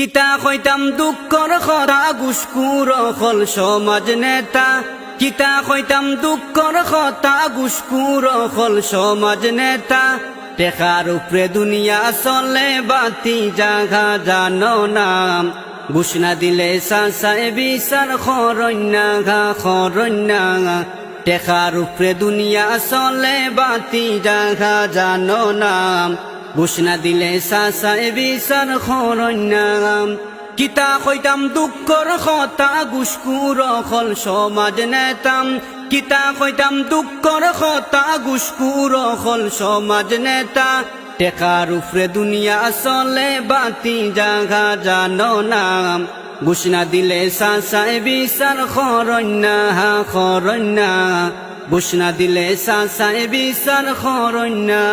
কিতা কইতাম দুঃখর কথা ঘুষখুর হল সমাজ নেতা, কিতা কইতাম দুঃখর কথা ঘুষখুর হল সমাজ নেতা। টেকার উপরে দুনিয়া চলে বাতি জাগা জানো নাম, ঘুষ না দিলে সাসায় বিচার খরণ্যা ঘা খরণ্যা। টেকার উপরে দুনিয়া চলে বাতি জাগা জানো নাম, ঘুষ না দিলে সাসায় বিচার খরণ্যা। কিতা কইতাম দুঃখর কথা ঘুষখুর হল সমাজ নেতাম, কিতা কইতাম দুঃখর কথা ঘুষখুর হল সমাজ নেতা। টেকার উপরে দুনিয়া চলে বাতি জাগা জানো নাম, ঘুষ না দিলে সাসায় বিচার খরণ্যা খরণ্যা। ঘুষ না দিলে সাসায় বিচার খরণ্যা।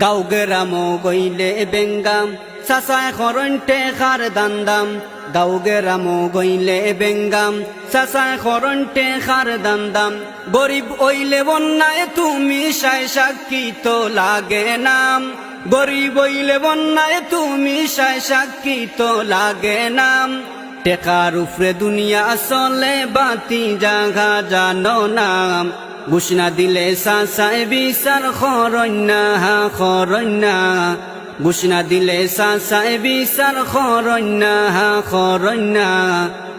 গাঁও গেরামো গইলে বেঙ্গাম সাসায় খরণ টেকার দান্দাম, গাঁও গেরামো গইলে বেঙ্গাম সাসায় খরণ টেকার দান্দাম। গরিব ওইলে বন্যায় তুমি সাই সাক্ষী তো লাগে নাম, গরিব ওইলে বন্যায় তুমি সাই সাক্ষী তো লাগে নাম। টেকার উপরে দুনিয়া চলে বাতি জাগা জানো নাম, ঘুষ না দিলে সাসায় বিচার খরণ্যা খরণ্যা। ঘুষ না দিলে সাসায় বিচার খরণ্যা খরণ্যা।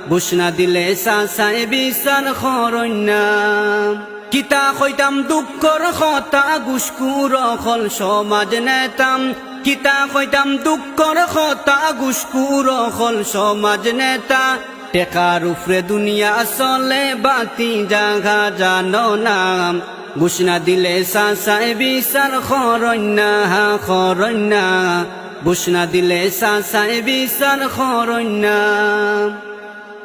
ঘুষ না দিলে সাসায় বিচার খরণ্যা। কিতা কইতাম দুঃখর কথা ঘুষখুর হল সমাজ নেতাম, কিতা কইতাম দুঃখর কথা ঘুষখুর হল সমাজ নেতা। টেকার উপরে দুনিয়া চলে বাতি জাগা জানো নাম, ঘুষ না দিলে সাসায় বিচার খরণ্যা খরণ্যা। ঘুষ না দিলে সাসায় বিচার খরণ্যা।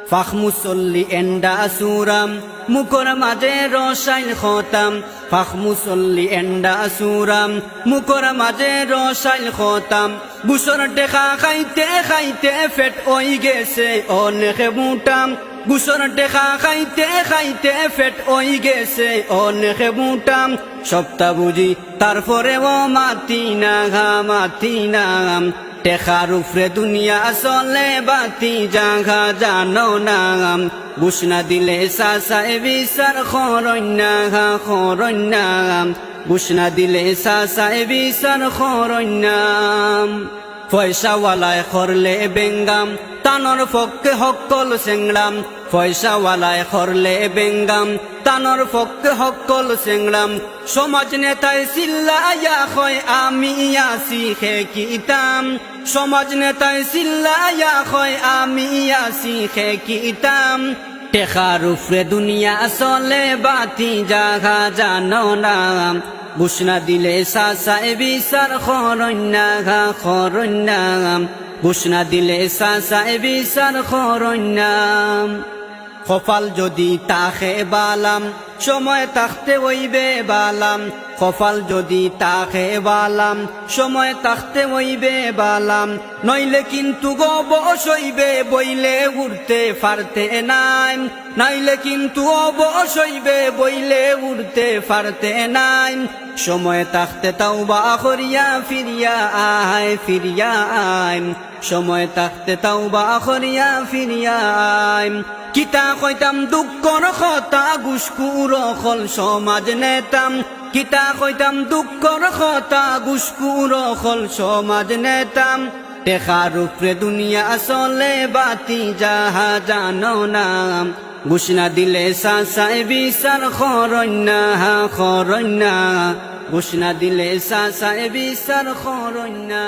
ফাখ মুসল্লি এন্ডা সুরাম মুখর মাঝে রসাইল খতাম, ফাখ মুসল্লি এন্ডা সুরাম মুখর মাঝে রসাইল খতাম। ঘুষর টেকা খাইতে খাইতে ফেট ওই গেছে অনেক মুটাম, ঘুষর টেকা খাইতে খাইতে ফেট ওই গেছে অনেক মুটাম। সপ্তাহ বুঝি তারপরে ও মাতি না মাতি নাম, টেকার উপরে দুনিয়া চলে বাতি জাগা জানো নাম। ঘুষ না দিলে সাসায় বিচার খরণ্যা খরণ্যা। ঘুষ না দিলে সাসায় বিচার খরণ্যা। পয়সাওয়ালায় করলে বেঙ্গাম তানর পক্ষে হকল সেংড়াম, পয়সাওয়ালায় করলে বেঙ্গাম তানর পক্ষে হকল সেংড়াম। সমাজ নেতায় চিল্লাইয়া কয় আমি আসি খে কিতাম, সমাজ নেতায় চিল্লাইয়া কয় আমি আসি খে কিতাম। টেকার উপরে দুনিয়া চলে বাতি জাগা জানো নাম, ঘুষ না দিলে সাসায় বিচার খরণ্যা খরণ্যা। ঘুষ না দিলে সাসায় বিচার খরণ্যা। কপাল যদি তাকে বালাম সময় থাকতে হইবে বালাম, কপাল যদি তাকে বালাম সময় থাকতে হইবে বালাম। নইলে কিন্তু অবশ্যইবে বইলে উড়তে পারতে নাই, নইলে কিন্তু অবশ্যইবে বইলে উড়তে পারতে নাই। সময় থাকতে তাওবা করিয়া ফিরিয়া আয় ফিরিয়া আয়, সময় থাকতে তাওবা করিয়া ফিরিয়া আয়। কিতা কইতাম দুঃখর কথা ঘুষখুর হল সমাজ নেতাম, কিতা কইতাম দুঃখর কথা ঘুষখুর হল সমাজ নেতাম। টেকার উপরে দুনিয়া চলে বাতি যাহা জানো নাম, ঘুষ না দিলে সাসায় বিচার খরণ্যা খরণ্যা। ঘুষ না দিলে সাসায় বিচার খরণ্যা।